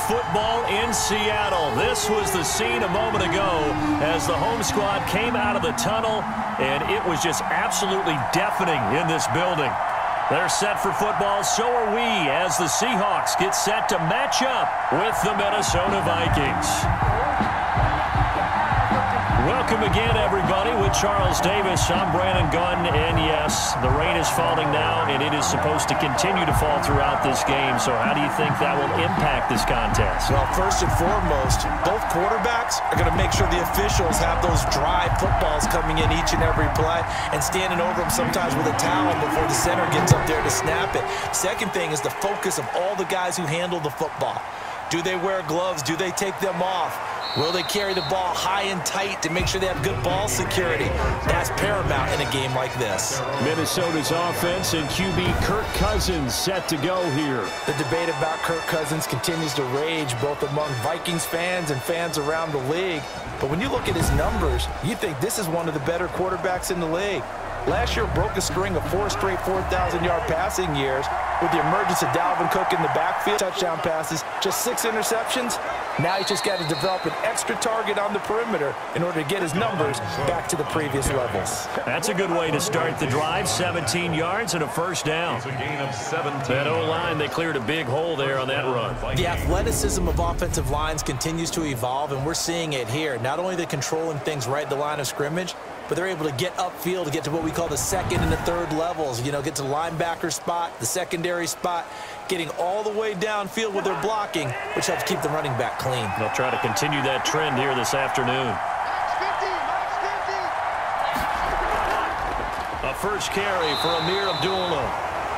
football in Seattle. This was the scene a moment ago as the home squad came out of the tunnel, and it was just absolutely deafening in this building. They're set for football, so are we, as the Seahawks get set to match up with the Minnesota Vikings. Welcome again, everybody, with Charles Davis. I'm Brandon Gunn, and yes, the rain is falling now, and it is supposed to continue to fall throughout this game. So how do you think that will impact this contest? Well, first and foremost, both quarterbacks are going to make sure the officials have those dry footballs coming in each and every play and standing over them sometimes with a towel before the center gets up there to snap it. Second thing is the focus of all the guys who handle the football. Do they wear gloves? Do they take them off? Will they carry the ball high and tight to make sure they have good ball security? That's paramount in a game like this. Minnesota's offense and QB Kirk Cousins set to go here. The debate about Kirk Cousins continues to rage both among Vikings fans and fans around the league. But when you look at his numbers, you think this is one of the better quarterbacks in the league. Last year broke a string of 4 straight 4,000-yard passing years with the emergence of Dalvin Cook in the backfield. Touchdown passes, just 6 interceptions. Now he's just got to develop an extra target on the perimeter in order to get his numbers back to the previous levels. That's a good way to start the drive. 17 yards and a first down. It's a gain of 17. That O-line, they cleared a big hole there on that run. The athleticism of offensive lines continues to evolve, and we're seeing it here. Not only are they controlling things right at the line of scrimmage, but they're able to get upfield to get to what we call the second and the third levels. You know, get to the linebacker spot, the secondary spot, getting all the way downfield with their blocking, which helps keep the running back clean. They'll try to continue that trend here this afternoon. A first carry for Amir Abdullah.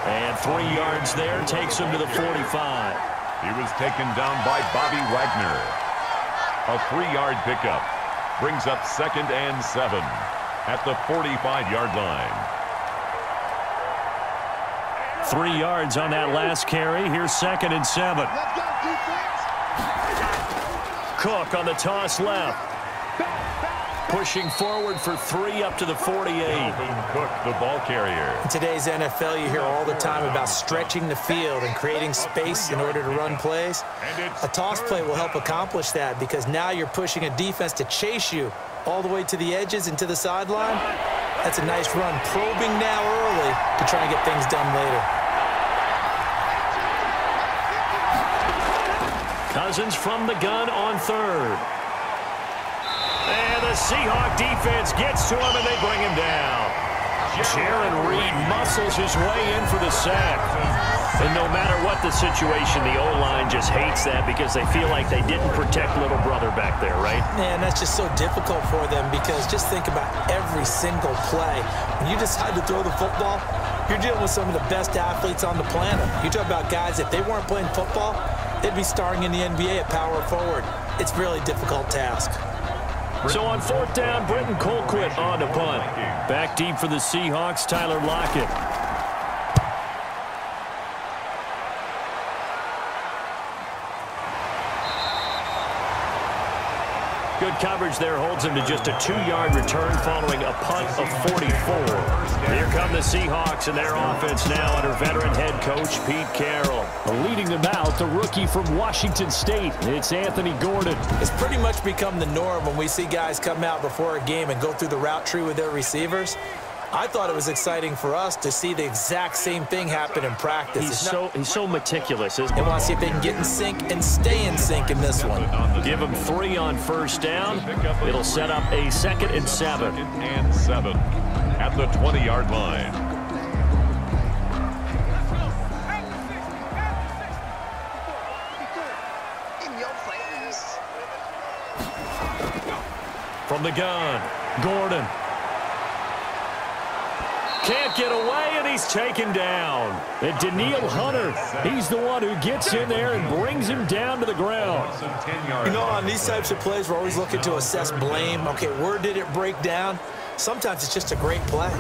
And 3 yards there takes him to the 45. He was taken down by Bobby Wagner. A 3-yard pickup brings up 2nd and 7 at the 45-yard line. 3 yards on that last carry. Here's 2nd and 7. Cook on the toss left. Pushing forward for 3 up to the 48. Cook, the ball carrier. In today's NFL, you hear all the time about stretching the field and creating space in order to run plays. A toss play will help accomplish that because now you're pushing a defense to chase you all the way to the edges and to the sideline. That's a nice run, probing now early to try and get things done later. Cousins from the gun on 3rd. And the Seahawk defense gets to him, and they bring him down. Jaron Reed muscles his way in for the sack. And no matter what the situation, the O-line just hates that because they feel like they didn't protect little brother back there, right? Man, that's just so difficult for them because just think about every single play. When you decide to throw the football, you're dealing with some of the best athletes on the planet. You talk about guys, if they weren't playing football, they'd be starring in the NBA at power forward. It's a really difficult task. So on 4th down, Britton Colquitt on to punt. Back deep for the Seahawks, Tyler Lockett. Good coverage there holds him to just a 2-yard return following a punt of 44. Here come the Seahawks and their offense now under veteran head coach Pete Carroll. Leading them out, the rookie from Washington State. It's Anthony Gordon. It's pretty much become the norm when we see guys come out before a game and go through the route tree with their receivers. I thought it was exciting for us to see the exact same thing happen in practice. He's so meticulous, isn't he? They want to see if they can get in sync and stay in sync in this one. Give him 3 on 1st down. It'll set up a 2nd and 7. 2nd and 7 at the 20-yard line. From the gun, Gordon. Can't get away, and he's taken down. And Danielle Hunter, he's the one who gets in there and brings him down to the ground. You know, on these types of plays, we're always looking to assess blame. Okay, where did it break down? Sometimes it's just a great play.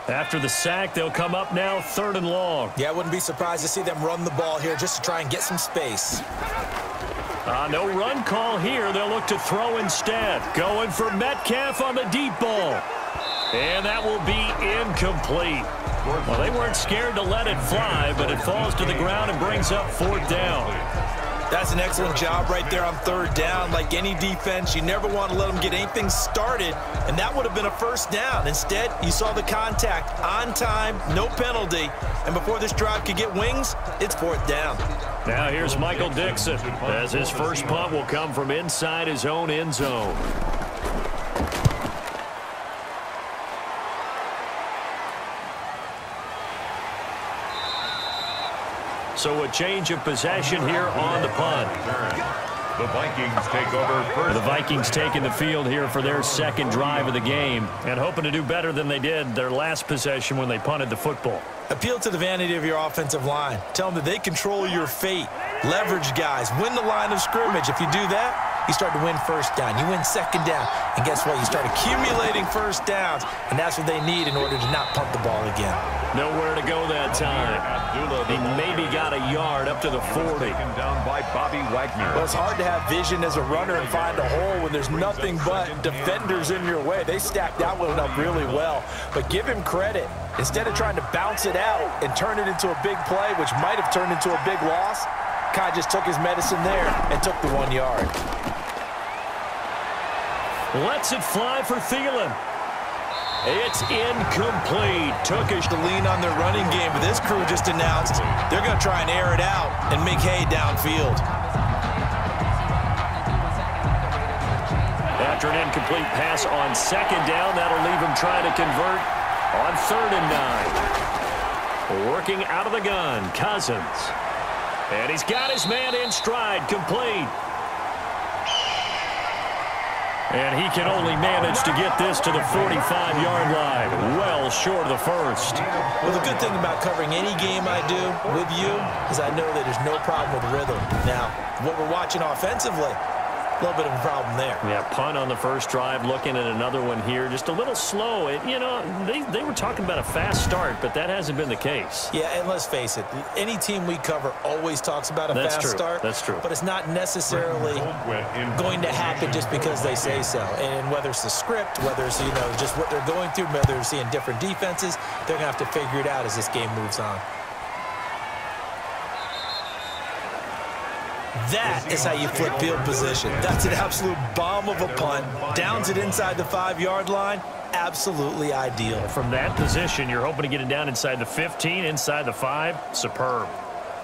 After the sack, they'll come up now 3rd and long. Yeah, I wouldn't be surprised to see them run the ball here just to try and get some space. No run call here. They'll look to throw instead. Going for Metcalf on the deep ball. And that will be incomplete. Well, they weren't scared to let it fly, but it falls to the ground and brings up 4th down. That's an excellent job right there on 3rd down. Like any defense, you never want to let them get anything started, and that would have been a 1st down. Instead, you saw the contact on time, no penalty, and before this drive could get wings, it's 4th down. Now here's Michael Dixon as his first punt will come from inside his own end zone. So a change of possession here on the punt. The Vikings take over first. The Vikings taking the field here for their 2nd drive of the game and hoping to do better than they did their last possession when they punted the football. Appeal to the vanity of your offensive line. Tell them that they control your fate. Leverage guys. Win the line of scrimmage. If you do that, you start to win 1st down. You win 2nd down. And guess what? You start accumulating 1st downs. And that's what they need in order to not punt the ball again. Nowhere to go that time. He maybe got a yard up to the 40. Taken down by Bobby Wagner. Well, it's hard to have vision as a runner and find a hole when there's nothing but defenders in your way. They stacked that one up really well. But give him credit. Instead of trying to bounce it out and turn it into a big play, which might have turned into a big loss, Kai just took his medicine there and took the 1 yard. Lets it fly for Thielen. It's incomplete. Tookish to lean on their running game, but this crew just announced they're going to try and air it out and make hay downfield. After an incomplete pass on 2nd down, that'll leave him trying to convert on 3rd and 9. Working out of the gun, Cousins. And he's got his man in stride, complete. And he can only manage to get this to the 45-yard line, well short of the 1st. Well, the good thing about covering any game I do with you is I know that there's no problem with rhythm. Now, what we're watching offensively, a little bit of a problem there. Yeah, punt on the 1st drive, looking at another one here. Just a little slow. They were talking about a fast start, but that hasn't been the case. Yeah, and let's face it, any team we cover always talks about a fast start. That's true. But it's not necessarily going to happen just because they say so. And whether it's the script, whether it's, just what they're going through, whether they're seeing different defenses, they're going to have to figure it out as this game moves on. That is how you flip field position. That's an absolute bomb of a punt. Downs it inside the 5-yard line. Absolutely ideal. From that position, you're hoping to get it down inside the 15, inside the 5. Superb.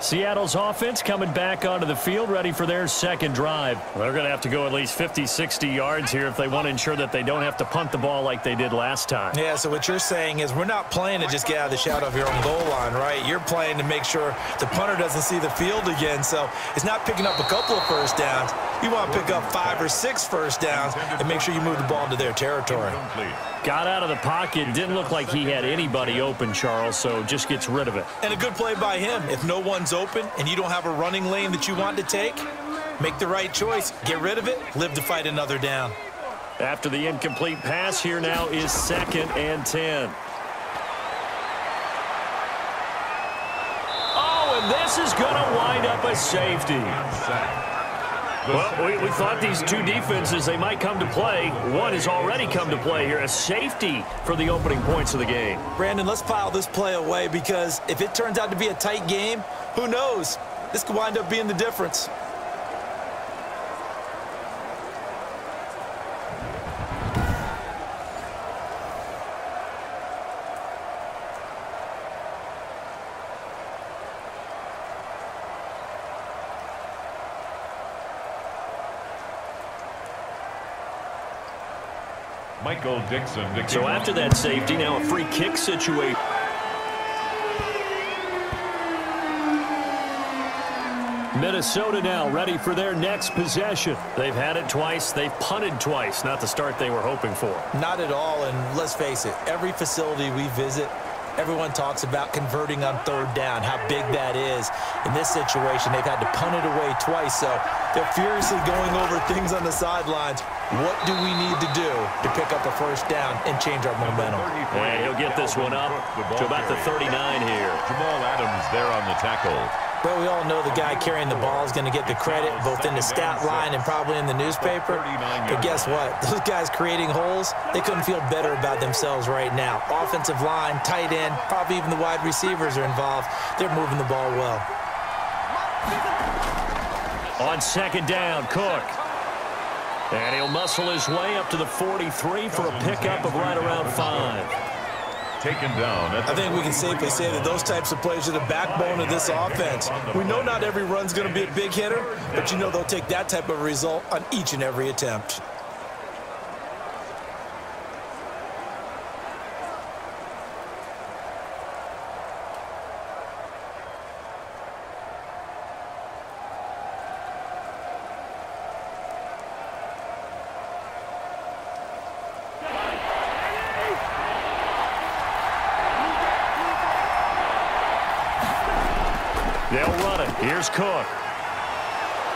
Seattle's offense coming back onto the field, ready for their 2nd drive. They're going to have to go at least 50, 60 yards here if they want to ensure that they don't have to punt the ball like they did last time. Yeah, so what you're saying is we're not playing to just get out of the shadow of your own goal line, right? You're playing to make sure the punter doesn't see the field again. So it's not picking up a couple of 1st downs. You want to pick up 5 or 6 1st downs and make sure you move the ball into their territory. Got out of the pocket. Didn't look like he had anybody open, Charles, so just gets rid of it. And a good play by him. If no one's open and you don't have a running lane that you want to take, make the right choice. Get rid of it. Live to fight another down. After the incomplete pass, here now is 2nd and 10. Oh, and this is going to wind up a safety. Well, we thought these two defenses, they might come to play. One has already come to play here, a safety for the opening points of the game. Brandon, let's file this play away because if it turns out to be a tight game, who knows? This could wind up being the difference. Michael Dixon. So after that safety, now a free kick situation. Minnesota now ready for their next possession. They've had it twice. They've punted twice. Not the start they were hoping for. Not at all, and let's face it, every facility we visit, everyone talks about converting on 3rd down, how big that is. In this situation, they've had to punt it away twice, so they're furiously going over things on the sidelines. What do we need to do to pick up a first down and change our momentum? And he'll get this one up to about the 39 here. Jamal Adams there on the tackle. Well, we all know the guy carrying the ball is going to get the credit, both in the stat line and probably in the newspaper. But guess what? Those guys creating holes, they couldn't feel better about themselves right now. Offensive line, tight end, probably even the wide receivers are involved. They're moving the ball well. On second down, Cook. And he'll muscle his way up to the 43 for a pickup of right around 5. Taken down. I think we can safely say that those types of plays are the backbone of this offense. We know not every run's going to be a big hitter, but you know they'll take that type of result on each and every attempt. They'll run it. Here's Cook.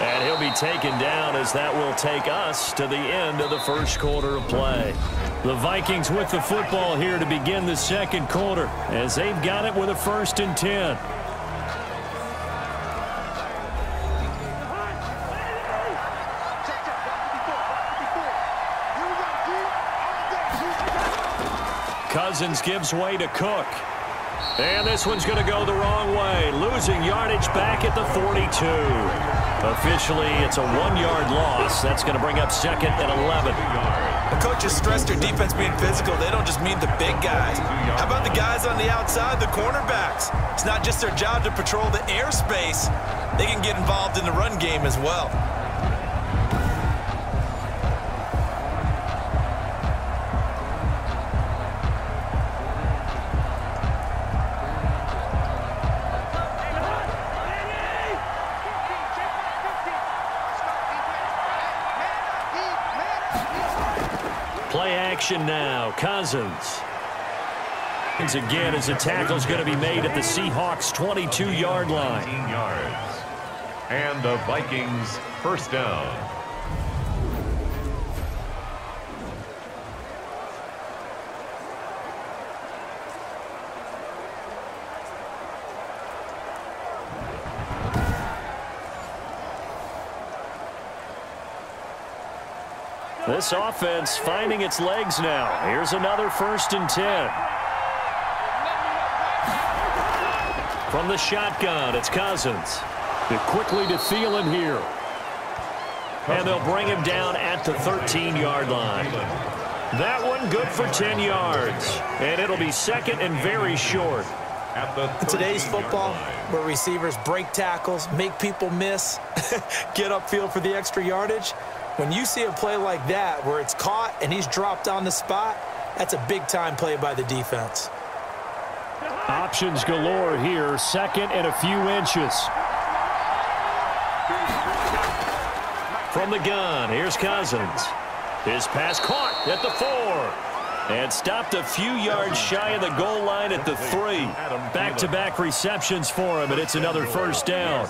And he'll be taken down as that will take us to the end of the first quarter of play. The Vikings with the football here to begin the second quarter as they've got it with a 1st and 10. Cousins gives way to Cook. And this one's going to go the wrong way, losing yardage back at the 42. Officially, it's a 1-yard loss. That's going to bring up 2nd and 11. The coaches stress their defense being physical. They don't just mean the big guys. How about the guys on the outside, the cornerbacks? It's not just their job to patrol the airspace. They can get involved in the run game as well. Play action now. Cousins. Once again, as a tackle's going to be made at the Seahawks' 22-yard line. 18 yards. And the Vikings first down. This offense finding its legs now. Here's another 1st and 10. From the shotgun, it's Cousins. Quickly to Thielen here. And they'll bring him down at the 13-yard line. That one good for 10 yards. And it'll be 2nd and very short. In today's football, where receivers break tackles, make people miss, get upfield for the extra yardage, when you see a play like that where it's caught and he's dropped on the spot, that's a big-time play by the defense. Options galore here, 2nd and a few inches. From the gun, here's Cousins. His pass caught at the 4. And stopped a few yards shy of the goal line at the 3. Back-to-back receptions for him, and it's another 1st down.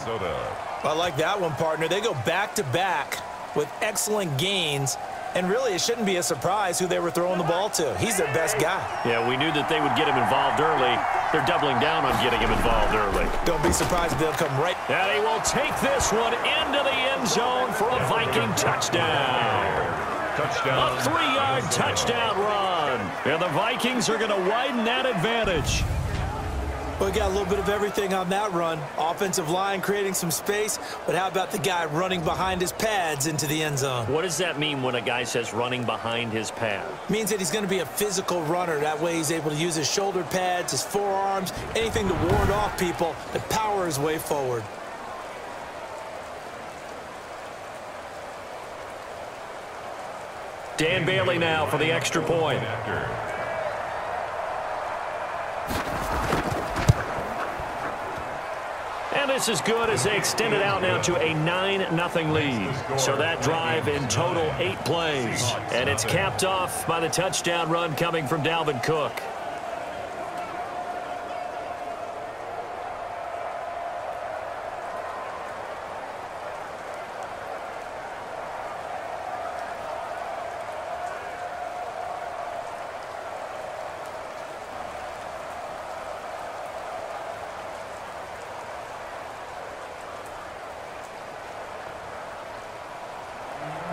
I like that one, partner. They go back-to-back with excellent gains, and really it shouldn't be a surprise who they were throwing the ball to. He's their best guy. Yeah, we knew that they would get him involved early. They're doubling down on getting him involved early. Don't be surprised if they'll come right. And he will take this one into the end zone for a Viking touchdown. Touchdown. A 3-yard touchdown run. And the Vikings are going to widen that advantage. We got a little bit of everything on that run. Offensive line creating some space, but how about the guy running behind his pads into the end zone? What does that mean when a guy says running behind his pad? Means that he's going to be a physical runner. That way he's able to use his shoulder pads, his forearms, anything to ward off people to power his way forward. Dan Bailey now for the extra point. And this is good as they extend it out now to a 9-0 lead. So that drive in total 8 plays. And it's capped off by the touchdown run coming from Dalvin Cook.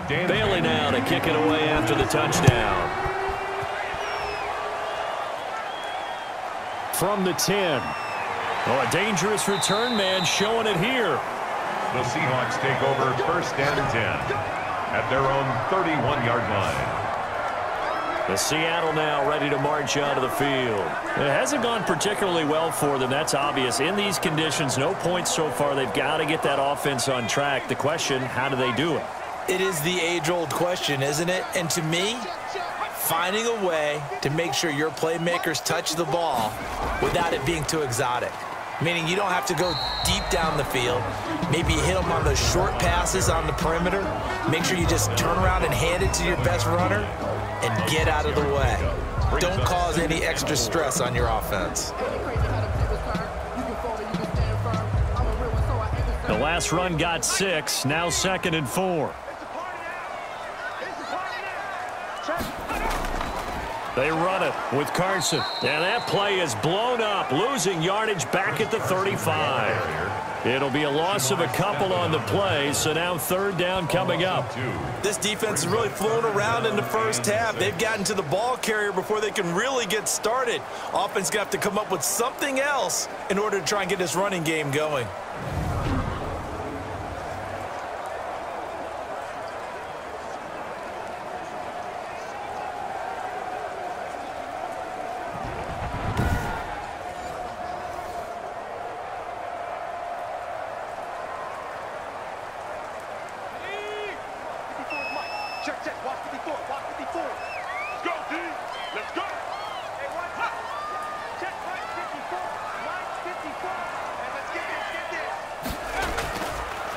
Bailey now to kick it away after the touchdown. From the 10. Oh, a dangerous return man showing it here. The Seahawks take over 1st and 10 at their own 31-yard line. The Seattle now ready to march out of the field. It hasn't gone particularly well for them. That's obvious. In these conditions, no points so far. They've got to get that offense on track. The question, how do they do it? It is the age-old question, isn't it? And to me, finding a way to make sure your playmakers touch the ball without it being too exotic. Meaning you don't have to go deep down the field. Maybe hit them on those short passes on the perimeter. Make sure you just turn around and hand it to your best runner and get out of the way. Don't cause any extra stress on your offense. The last run got 6. Now 2nd and 4. They run it with Carson. And that play is blown up, losing yardage back at the 35. It'll be a loss of a couple on the play, so now 3rd down coming up. This defense has really flown around in the first half. They've gotten to the ball carrier before they can really get started. Offense got to come up with something else in order to try and get this running game going.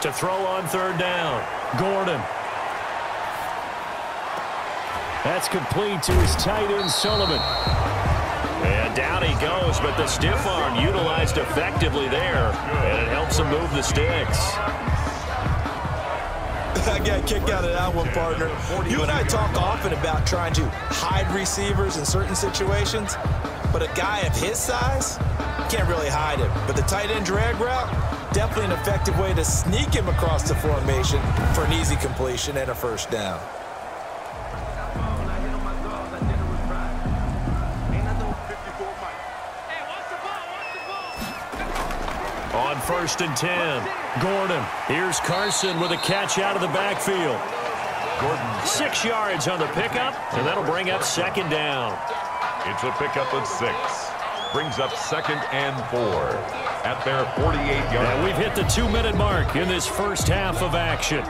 To throw on 3rd down, Gordon. That's complete to his tight end, Sullivan. And down he goes, but the stiff arm utilized effectively there, and it helps him move the sticks. I got a kick out of that one, partner. You and I talk often about trying to hide receivers in certain situations, but a guy of his size can't really hide him. But the tight end drag route, definitely an effective way to sneak him across the formation for an easy completion and a 1st down. On 1st and 10, Gordon. Here's Carson with a catch out of the backfield. Gordon, 6 yards on the pickup, and that'll bring up 2nd down. It's a pickup of 6. Brings up 2nd and 4 at their 48-yard line. And we've hit the 2-minute mark in this first half of action.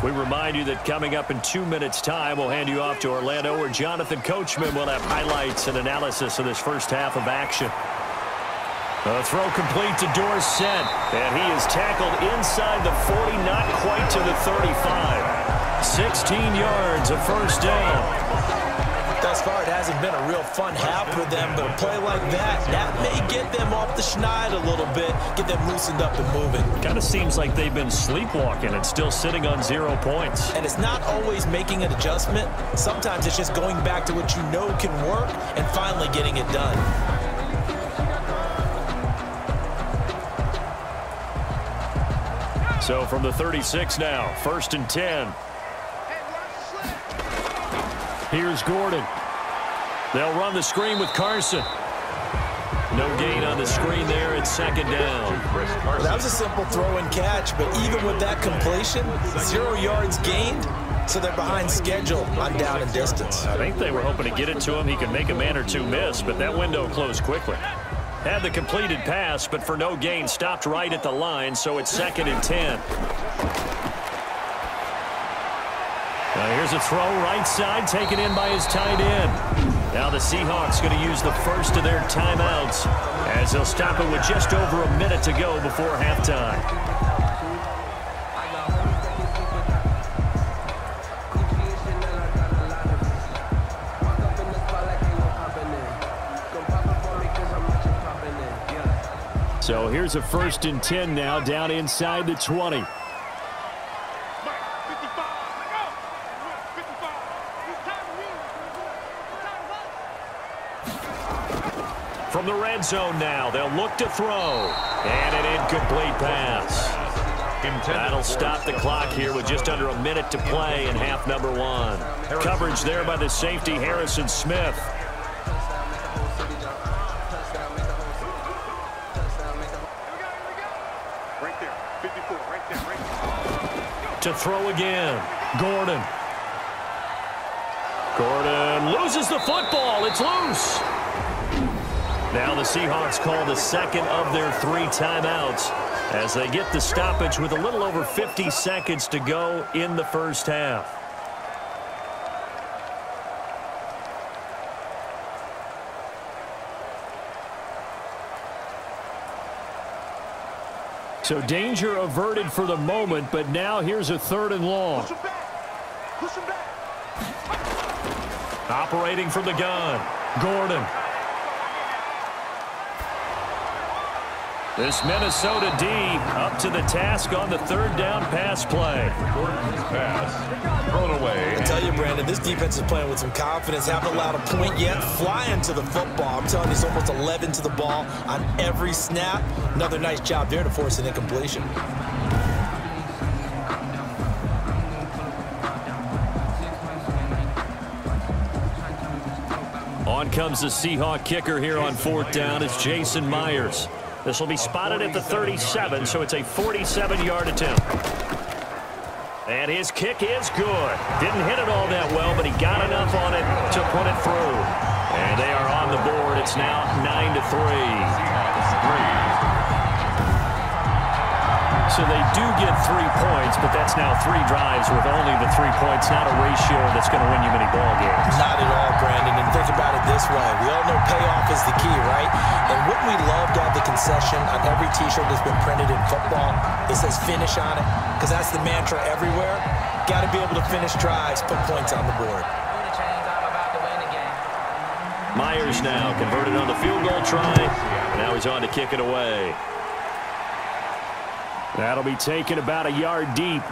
We remind you that coming up in 2 minutes' time, we'll hand you off to Orlando, where Jonathan Coachman will have highlights and analysis of this first half of action. A throw complete to Dorsett, and he is tackled inside the 40, not quite to the 35. 16 yards, a 1st down. Thus far, it hasn't been a real fun half for them, but a play like that may get them off the schneid a little bit, get them loosened up and moving. Kind of seems like they've been sleepwalking and still sitting on 0 points. And it's not always making an adjustment. Sometimes it's just going back to what you know can work and finally getting it done. So from the 36 now, 1st and 10. Here's Gordon. They'll run the screen with Carson. No gain on the screen there. It's 2nd down. That was a simple throw and catch, but even with that completion, 0 yards gained, so they're behind schedule on down and distance. I think they were hoping to get it to him. He could make a man or two miss, but that window closed quickly. Had the completed pass, but for no gain, stopped right at the line, so it's 2nd and 10. Now here's a throw right side, taken in by his tight end. Now the Seahawks going to use the first of their timeouts as they'll stop it with just over a minute to go before halftime. So here's a 1st and 10 now, down inside the 20. From the red zone now, they'll look to throw. And an incomplete pass. That'll stop the clock here with just under a minute to play in half number one. Coverage there by the safety, Harrison Smith. Right there, 54, right there. To throw again, Gordon. Gordon loses the football. It's loose. Now the Seahawks call the second of their 3 timeouts as they get the stoppage with a little over 50 seconds to go in the first half. So danger averted for the moment, but now here's a 3rd and long. Push him back. Push him back. Operating from the gun, Gordon. This Minnesota D up to the task on the 3rd down pass play. Gordon's pass thrown away. I tell you, Brandon, this defense is playing with some confidence. Haven't allowed a point yet. Flying to the football. I'm telling you, it's almost 11 to the ball on every snap. Another nice job there to force an incompletion. On comes the Seahawk kicker here on 4th down. It's Jason Myers. This will be spotted at the 37, so it's a 47-yard attempt. And his kick is good. Didn't hit it all that well, but he got enough on it to put it through. And they are on the board. It's now 9-3. So they do get 3 points, but that's now 3 drives with only the 3 points. Not a ratio that's going to win you many ball games. Not at all, Brandon. And think about it this way. We all know payoff is the key, right? And wouldn't we love to have the concession on every T-shirt that's been printed in football that says finish on it? Because that's the mantra everywhere. Got to be able to finish drives, put points on the board. Myers now converted on the field goal try. Now he's on to kick it away. That'll be taken about a yard deep.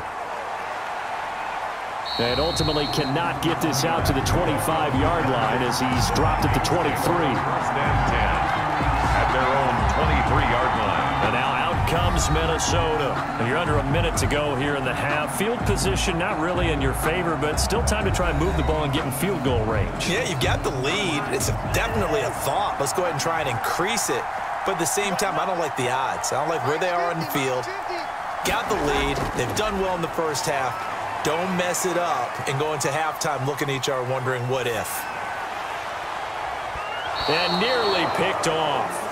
And ultimately cannot get this out to the 25-yard line as he's dropped at the 23. First and 10 at their own 23-yard line. And now out comes Minnesota. And you're under a minute to go here in the half. Field position not really in your favor, but still time to try and move the ball and get in field goal range. Yeah, you've got the lead. It's definitely a thought. Let's go ahead and try and increase it. But at the same time, I don't like the odds. I don't like where they are on the field. Got the lead. They've done well in the first half. Don't mess it up and go into halftime looking at each other wondering what if. And nearly picked off.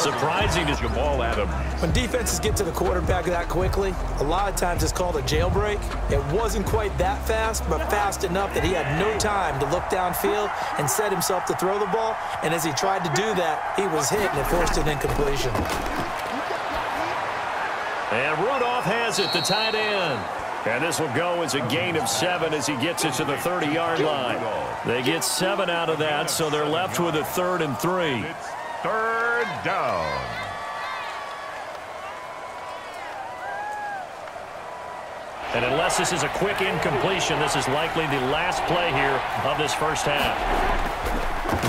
Surprising to Jamal Adams. When defenses get to the quarterback that quickly, a lot of times it's called a jailbreak. It wasn't quite that fast, but fast enough that he had no time to look downfield and set himself to throw the ball. And as he tried to do that, he was hit and it forced an incompletion. And Rudolph has it, the tight end. And this will go as a gain of 7 as he gets it to the 30-yard line. They get 7 out of that, so they're left with a 3rd and 3. It's 3rd down. And unless this is a quick incompletion, this is likely the last play here of this first half.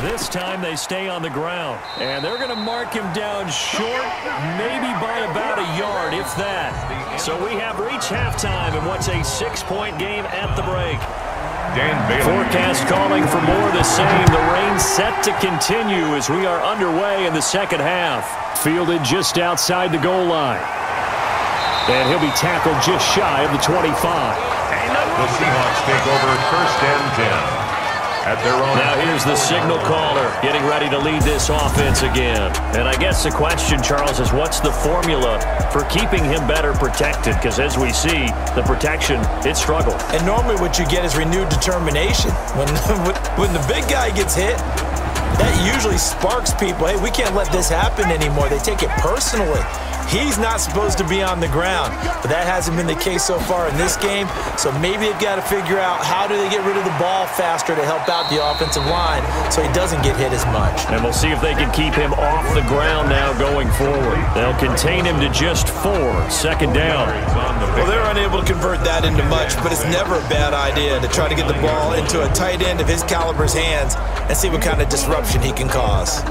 This time they stay on the ground. And they're going to mark him down short, maybe by about a yard, if that. So we have reached halftime in what's a 6-point game at the break. Dan Bailey. Forecast calling for more of the same. The rain set to continue as we are underway in the second half. Fielded just outside the goal line. And he'll be tackled just shy of the 25. The Seahawks take over 1st and 10. At their own. Now here's the signal caller getting ready to lead this offense again. And I guess the question, Charles, is what's the formula for keeping him better protected? Because as we see, the protection, it struggled. And normally what you get is renewed determination. When the big guy gets hit, that usually sparks people. Hey, we can't let this happen anymore. They take it personally. He's not supposed to be on the ground, but that hasn't been the case so far in this game. So maybe they've got to figure out how do they get rid of the ball faster to help out the offensive line so he doesn't get hit as much. And we'll see if they can keep him off the ground now going forward. They'll contain him to just 4. 2nd down. Well, they're unable to convert that into much, but it's never a bad idea to try to get the ball into a tight end of his caliber's hands and see what kind of disruption he can cause.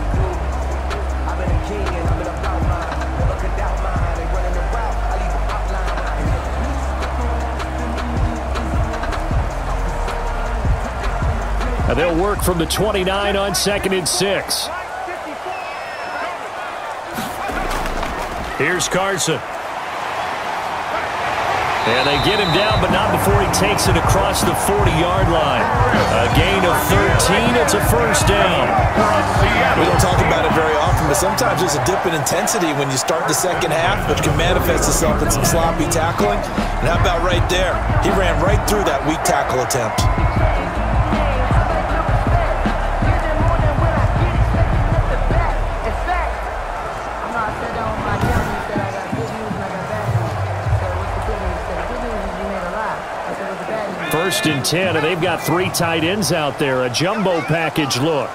And they'll work from the 29 on 2nd and 6. Here's Carson. And they get him down, but not before he takes it across the 40-yard line. A gain of 13. It's a first down. We don't talk about it very often, but sometimes there's a dip in intensity when you start the second half, which can manifest itself in some sloppy tackling. And how about right there? He ran right through that weak tackle attempt. First and 10, and they've got 3 tight ends out there. A jumbo package look.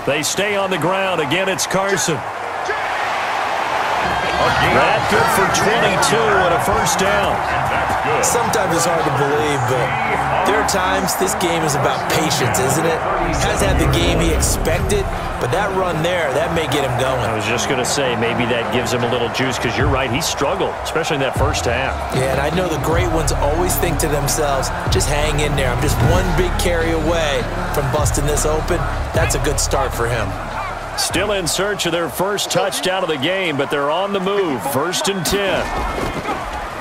They stay on the ground. Again, it's Carson. That good for 22 and a first down. Sometimes it's hard to believe, but there are times this game is about patience, isn't it? Has had the game he expected, but that run there, that may get him going. I was just going to say, maybe that gives him a little juice, because you're right, he struggled, especially in that first half. Yeah, and I know the great ones always think to themselves, just hang in there. I'm just one big carry away from busting this open. That's a good start for him. Still in search of their first touchdown of the game, but they're on the move. First and 10.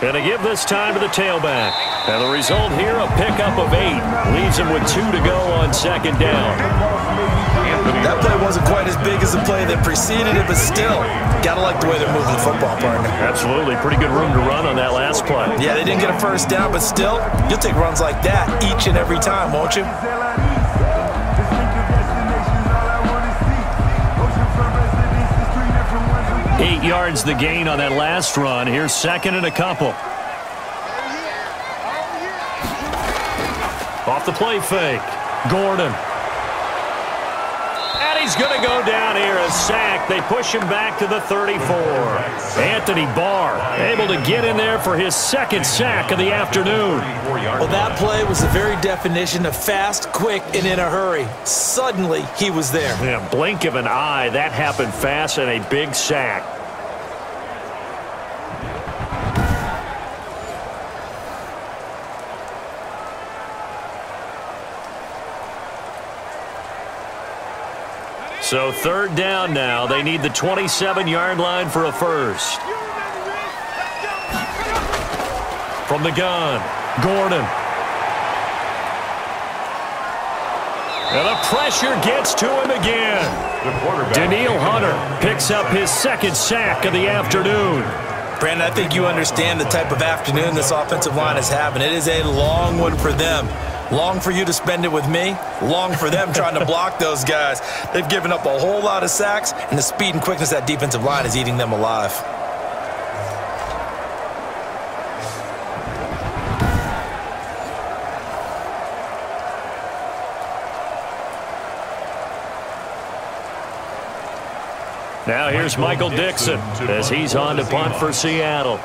And they give this time to the tailback. And the result here, a pickup of 8. Leaves him with 2 to go on 2nd down. That play wasn't quite as big as the play that preceded it, but still, gotta like the way they're moving the football, partner. Absolutely. Pretty good room to run on that last play. Yeah, they didn't get a first down, but still, you'll take runs like that each and every time, won't you? 8 yards the gain on that last run. Here's 2nd and a couple. Off the play fake. Gordon. And he's going to go down here. A sack. They push him back to the 34. Anthony Barr able to get in there for his 2nd sack of the afternoon. Well, that play was the very definition of fast, quick, and in a hurry. Suddenly, he was there. Yeah, blink of an eye. That happened fast, and a big sack. So 3rd down now. They need the 27-yard line for a first. From the gun, Gordon. And the pressure gets to him again. Daniil Hunter picks up his 2nd sack of the afternoon. Brandon, I think you understand the type of afternoon this offensive line is having. It is a long one for them. Long for you to spend it with me. Long for them trying to block those guys. They've given up a whole lot of sacks, and the speed and quickness of that defensive line is eating them alive. Now here's Michael Dixon as he's on to punt for Seattle.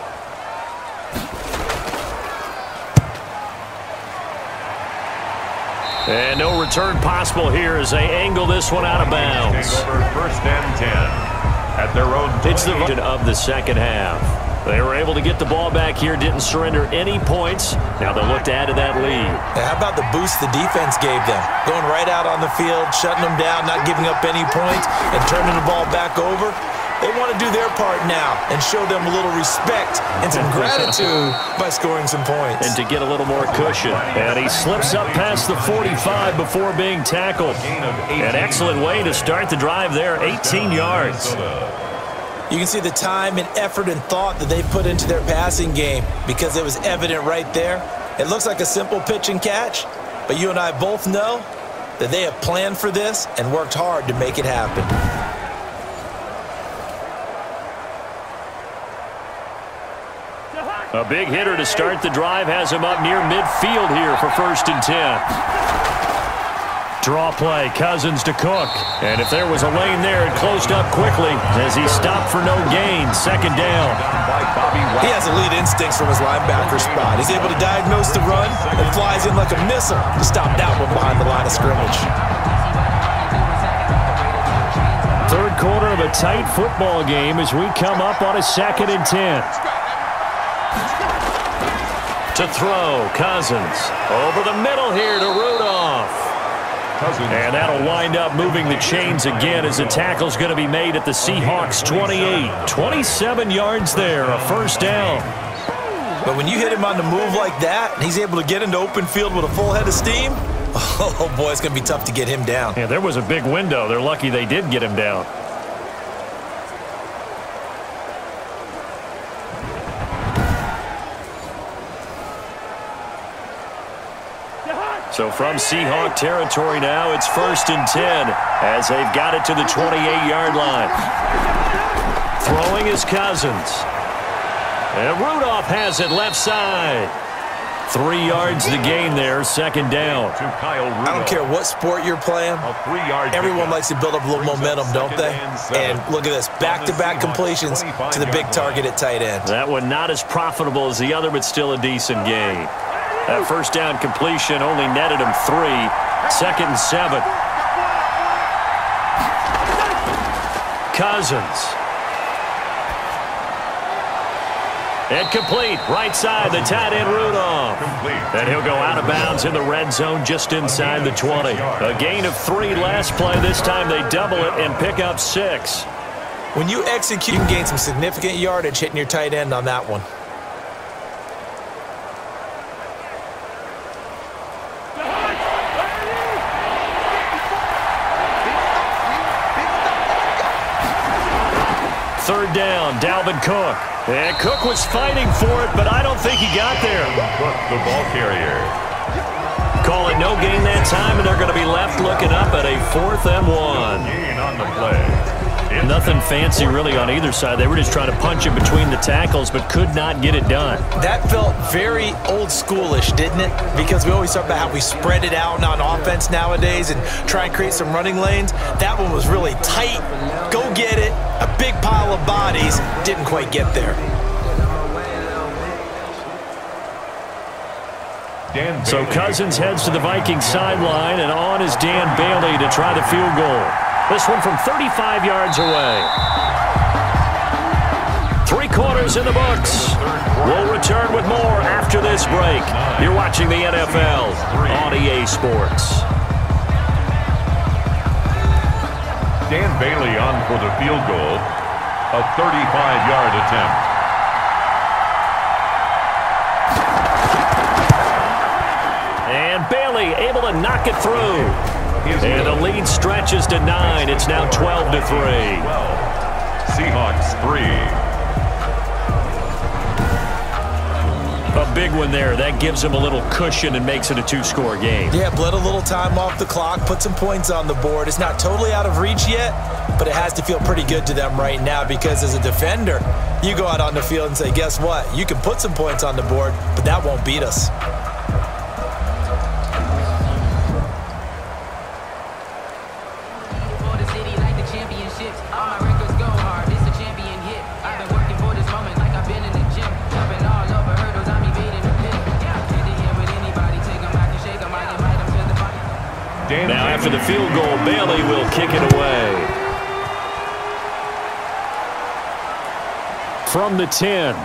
And no return possible here as they angle this one out of bounds. First and 10 at their own. It's the version of the second half. They were able to get the ball back here, didn't surrender any points. Now they'll look to add to that lead. And how about the boost the defense gave them? Going right out on the field, shutting them down, not giving up any points, and turning the ball back over. They want to do their part now and show them a little respect and some gratitude by scoring some points. And to get a little more cushion. And he slips up past the 45 before being tackled. An excellent way to start the drive there, 18 yards. You can see the time and effort and thought that they put into their passing game because it was evident right there. It looks like a simple pitch and catch, but you and I both know that they have planned for this and worked hard to make it happen. A big hitter to start the drive has him up near midfield here for 1st and 10. Draw play, Cousins to Cook. And if there was a lane there, it closed up quickly as he stopped for no gain. 2nd down. He has elite instincts from his linebacker spot. He's able to diagnose the run and flies in like a missile to stop that one behind the line of scrimmage. 3rd quarter of a tight football game as we come up on a 2nd and 10. To throw, Cousins. Over the middle here to Rudolph. And that'll wind up moving the chains again as the tackle's going to be made at the Seahawks 28. 27 yards there, a first down. But when you hit him on the move like that, and he's able to get into open field with a full head of steam, oh boy, it's going to be tough to get him down. Yeah, there was a big window. They're lucky they did get him down. So from Seahawk territory now, it's 1st and 10 as they've got it to the 28-yard line. Throwing is Cousins. And Rudolph has it left side. 3 yards the gain there, 2nd down. I don't care what sport you're playing. Everyone likes to build up a little momentum, don't they? And look at this, back-to-back completions to the big target at tight end. That one not as profitable as the other, but still a decent gain. That first down completion only netted him 3. 2nd and 7. Cousins. Incomplete. Right side, the tight end Rudolph. And he'll go out of bounds in the red zone just inside the 20. A gain of 3 last play. This time they double it and pick up 6. When you execute, you can gain some significant yardage hitting your tight end on that one. Third down, Dalvin Cook. And Cook was fighting for it, but I don't think he got there. Cook, the ball carrier. Call it no gain that time, and they're going to be left looking up at a 4th and 1. Gain on the play. Nothing fancy really on either side. They were just trying to punch in between the tackles, but could not get it done. That felt very old schoolish, didn't it? Because we always talk about how we spread it out on offense nowadays and try and create some running lanes. That one was really tight. Go get it. A big pile of bodies. Didn't quite get there. So Cousins heads to the Vikings sideline, and on is Dan Bailey to try the field goal. This one from 35 yards away. 3 quarters in the books. We'll return with more after this break. You're watching the NFL on EA Sports. Dan Bailey on for the field goal. A 35-yard attempt. And Bailey able to knock it through. And the lead stretches to 9. It's now 12-3. Seahawks 3. A big one there. That gives them a little cushion and makes it a 2-score game. Yeah, bled a little time off the clock, put some points on the board. It's not totally out of reach yet, but it has to feel pretty good to them right now because as a defender, you go out on the field and say, guess what? You can put some points on the board, but that won't beat us. Now after the field goal, Bailey will kick it away. From the 10.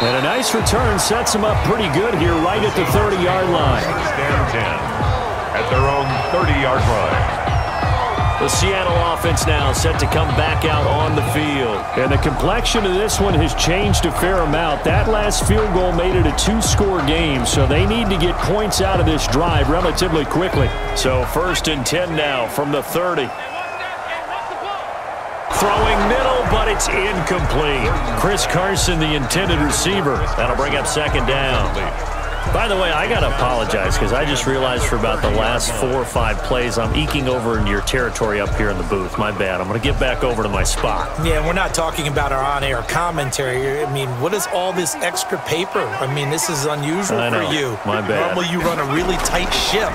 And a nice return sets them up pretty good here right at the 30-yard line. First and 10 at their own 30-yard line. The Seattle offense now set to come back out on the field. And the complexion of this one has changed a fair amount. That last field goal made it a 2-score game, so they need to get points out of this drive relatively quickly. So 1st and 10 now from the 30. Throwing middle, but it's incomplete. Chris Carson, the intended receiver. That'll bring up 2nd down. By the way, I got to apologize because I just realized for about the last 4 or 5 plays I'm eking over into your territory up here in the booth. My bad. I'm going to get back over to my spot. Yeah, we're not talking about our on-air commentary. I mean, what is all this extra paper? I mean, this is unusual for you. My bad. Normally you run a really tight ship.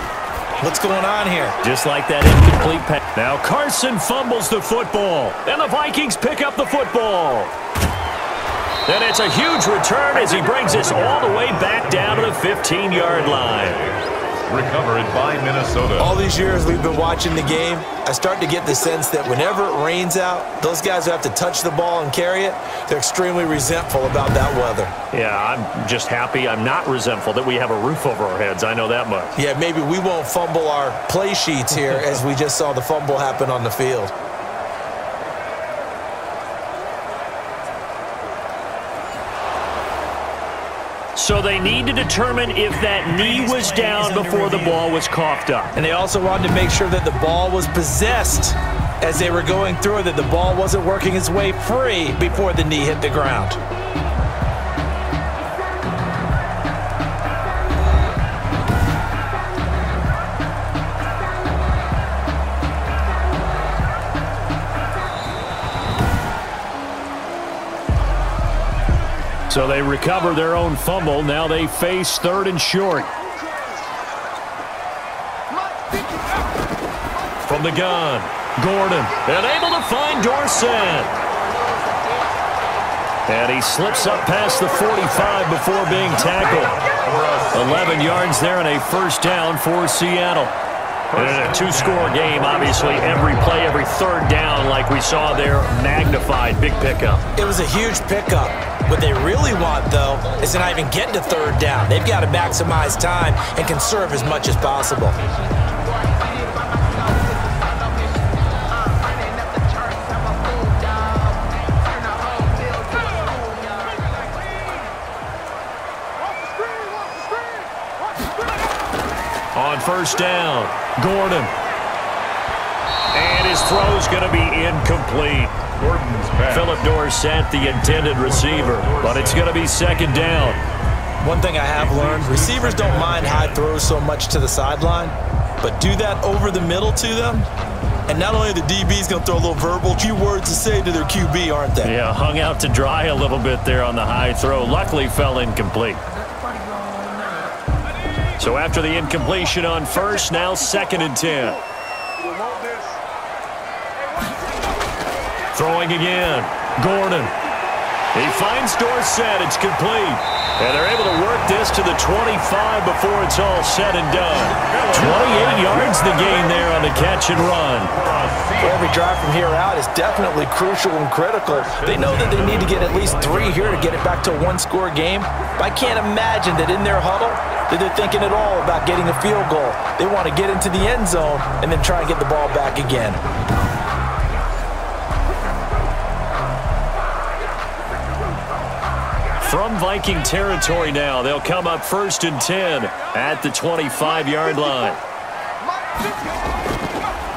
What's going on here? Just like that incomplete pass. Now Carson fumbles the football, and the Vikings pick up the football. And it's a huge return as he brings us all the way back down to the 15-yard line. Recovered by Minnesota. All these years we've been watching the game, I start to get the sense that whenever it rains out, those guys who have to touch the ball and carry it, they're extremely resentful about that weather. Yeah, I'm just happy I'm not resentful that we have a roof over our heads. I know that much. Yeah, maybe we won't fumble our play sheets here as we just saw the fumble happen on the field. So they need to determine if that knee was down before the ball was coughed up. And they also wanted to make sure that the ball was possessed as they were going through it, that the ball wasn't working its way free before the knee hit the ground. So they recover their own fumble. Now they face 3rd and short. From the gun, Gordon, and able to find Dorsett. And he slips up past the 45 before being tackled. 11 yards there and a first down for Seattle. And in a two-score game, obviously, every play, every third down, like we saw there, magnified. Big pickup. It was a huge pickup. What they really want, though, is to not even get to 3rd down. They've got to maximize time and conserve as much as possible. On first down, Gordon. And his throw's going to be incomplete. Gordon's pass. Philip Dorsett, the intended receiver, but it's going to be 2nd down. One thing I have learned, receivers don't mind high throws so much to the sideline, but do that over the middle to them, and not only are the DBs going to throw a little verbal few words to say to their QB, aren't they? Yeah, hung out to dry a little bit there on the high throw. Luckily fell incomplete. So after the incompletion on first, now 2nd and 10. Throwing again, Gordon. He finds Dorsett. It's complete. And they're able to work this to the 25 before it's all said and done. 28 yards the gain there on the catch and run. Every drive from here out is definitely crucial and critical. They know that they need to get at least 3 here to get it back to a one-score game. But I can't imagine that in their huddle that they're thinking at all about getting a field goal. They want to get into the end zone and then try and get the ball back again. From Viking territory now, they'll come up 1st and 10 at the 25-yard line.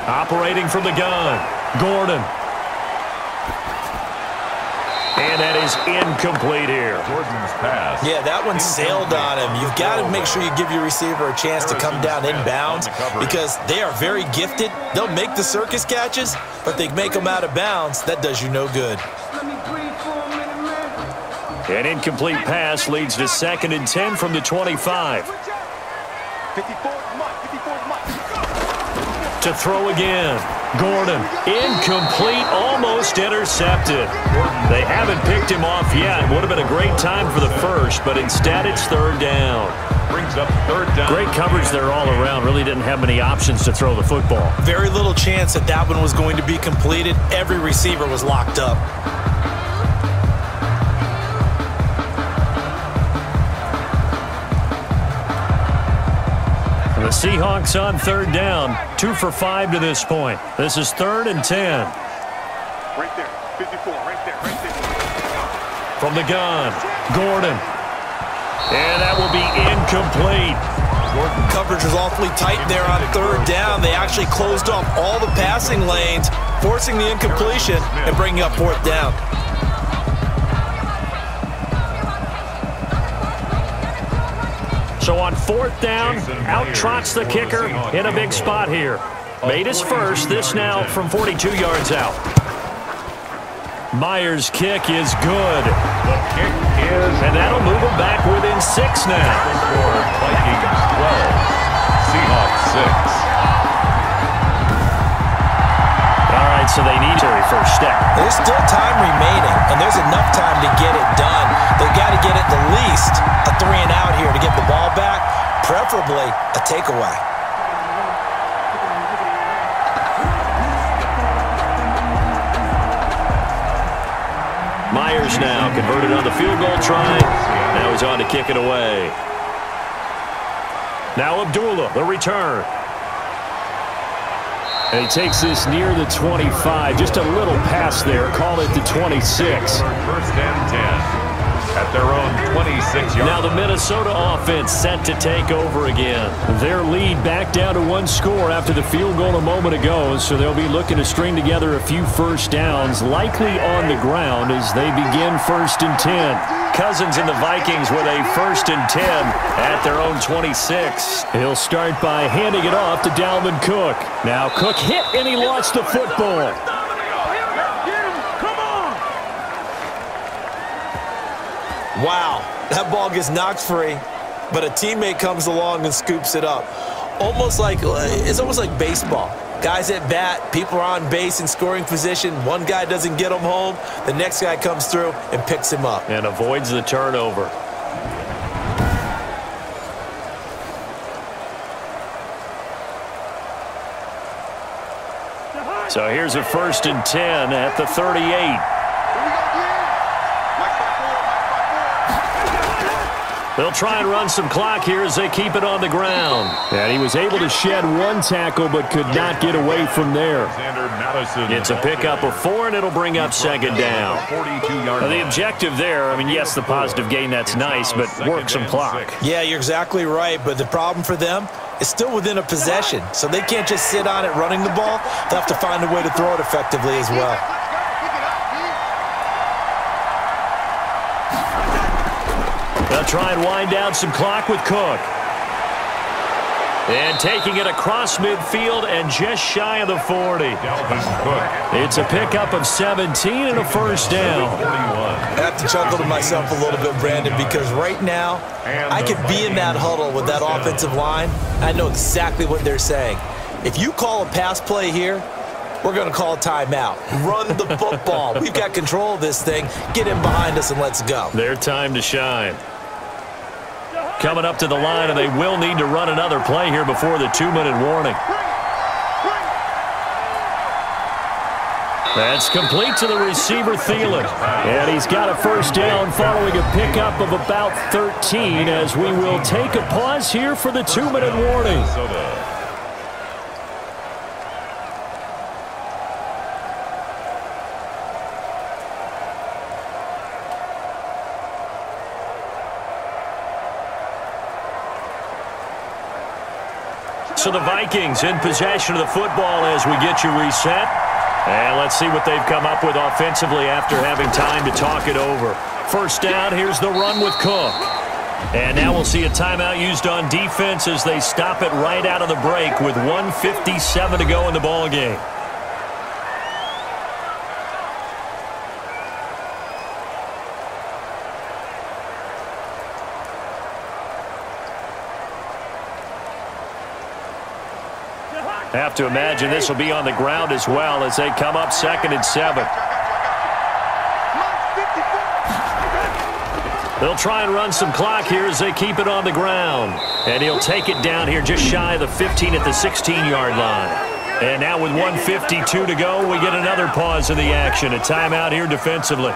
Operating from the gun, Gordon. And that is incomplete here. Gordon's pass. Yeah, that one sailed on him. You've got to make sure you give your receiver a chance to come down inbounds because they are very gifted. They'll make the circus catches, but they make them out of bounds. That does you no good. An incomplete pass leads to 2nd and 10 from the 25. To throw again, Gordon. Incomplete, almost intercepted. They haven't picked him off yet. Would have been a great time for the first, but instead it's 3rd down. Brings up 3rd down. Great coverage there all around. Really didn't have many options to throw the football. Very little chance that that one was going to be completed. Every receiver was locked up. The Seahawks on 3rd down, 2 for 5 to this point. This is 3rd and 10. Right there, 54, right there, right there. From the gun, Gordon. And that will be incomplete. Coverage was awfully tight there on 3rd down. They actually closed off all the passing lanes, forcing the incompletion and bringing up 4th down. So on 4th down, out trots the kicker in a big spot here. Made his first, this now from 42 yards out. Myers' kick is good. The kick is... And that'll move him back within 6 now. Score, Vikings 12, Seahawks 6. All right, so they need a first step. There's still time remaining, and there's enough time to get it done. They've got to get at the least a 3 and out here to get the ball back, preferably a takeaway. Myers now converted on the field goal try. Now he's on to kick it away. Now Abdullah, the return. And he takes this near the 25. Just a little pass there. Call it the 26. First and 10. At their own 26-yard. Now the Minnesota offense set to take over again. Their lead back down to one score after the field goal a moment ago, so they'll be looking to string together a few first downs, likely on the ground as they begin 1st and 10. Cousins and the Vikings with a 1st and 10 at their own 26. He'll start by handing it off to Dalvin Cook. Now Cook hit and he lost the football. Wow, that ball gets knocked free, but a teammate comes along and scoops it up. It's almost like baseball. Guys at bat, people are on base in scoring position. One guy doesn't get him home. The next guy comes through and picks him up. And avoids the turnover. So here's a 1st and 10 at the 38. They'll try and run some clock here as they keep it on the ground. And he was able to shed one tackle but could not get away from there. It's a pickup of 4, and it'll bring up 2nd down. Now, the objective there, yes, the positive gain, that's nice, but work some clock. Yeah, you're exactly right, but the problem for them is still within a possession, so they can't just sit on it running the ball. They'll have to find a way to throw it effectively as well. They'll try and wind down some clock with Cook. And taking it across midfield and just shy of the 40. It's a pickup of 17 and a 1st down. I have to chuckle to myself a little bit, Brandon, because right now I could be in that huddle with that offensive line. I know exactly what they're saying. If you call a pass play here, we're going to call a timeout. Run the football. We've got control of this thing. Get in behind us and let's go. Their time to shine. Coming up to the line, and they will need to run another play here before the 2-minute warning. That's complete to the receiver, Thielen. And he's got a 1st down following a pickup of about 13 as we will take a pause here for the 2-minute warning. So the Vikings in possession of the football as we get you reset. And let's see what they've come up with offensively after having time to talk it over. 1st down, here's the run with Cook. And now we'll see a timeout used on defense as they stop it right out of the break with 1:57 to go in the ball game. Have to imagine this will be on the ground as well as they come up 2nd and 7. They'll try and run some clock here as they keep it on the ground. And he'll take it down here just shy of the 15 at the 16-yard line. And now with 1:52 to go, we get another pause in the action. A timeout here defensively.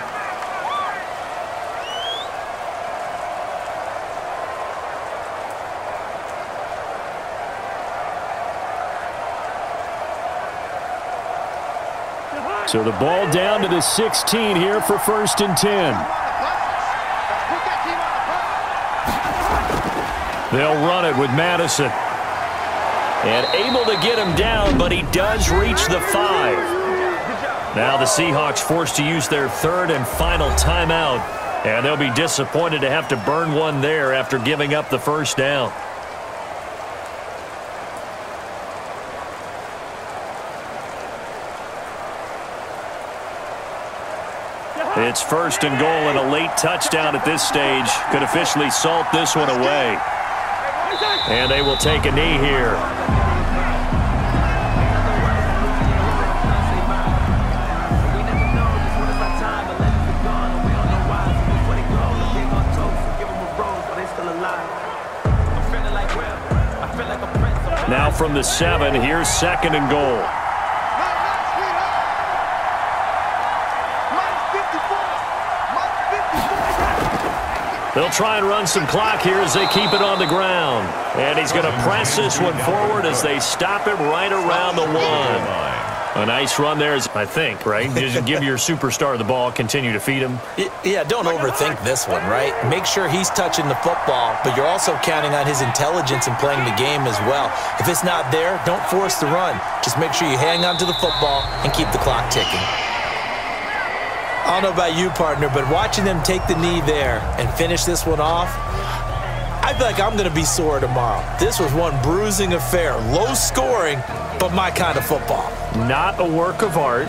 So the ball down to the 16 here for 1st and 10. They'll run it with Madison. And able to get him down, but he does reach the 5. Now the Seahawks forced to use their 3rd and final timeout. And they'll be disappointed to have to burn one there after giving up the 1st down. It's 1st and goal, and a late touchdown at this stage could officially salt this one away. And they will take a knee here. Now from the 7, here's 2nd and goal. They'll try and run some clock here as they keep it on the ground. And he's going to press this one forward as they stop him right around the 1. A nice run there, I think, right? Just give your superstar the ball, continue to feed him. Yeah, don't overthink this one, right? Make sure he's touching the football, but you're also counting on his intelligence in playing the game as well. If it's not there, don't force the run. Just make sure you hang on to the football and keep the clock ticking. I don't know about you, partner, but watching them take the knee there and finish this one off, I feel like I'm going to be sore tomorrow. This was one bruising affair. Low scoring, but my kind of football. Not a work of art,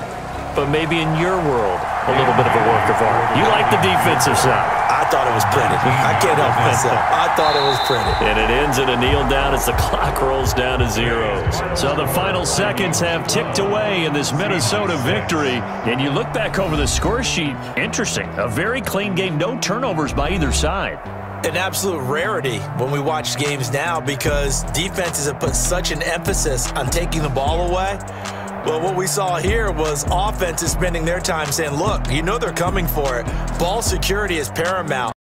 but maybe in your world, a little bit of a work of art. You like the defensive side. I thought it was pretty. I can't help myself. I thought it was pretty. And it ends in a kneel down as the clock rolls down to zeros. So the final seconds have ticked away in this Minnesota victory. And you look back over the score sheet, interesting. A very clean game, no turnovers by either side. An absolute rarity when we watch games now because defenses have put such an emphasis on taking the ball away. Well, what we saw here was offenses spending their time saying, look, you know they're coming for it. Ball security is paramount.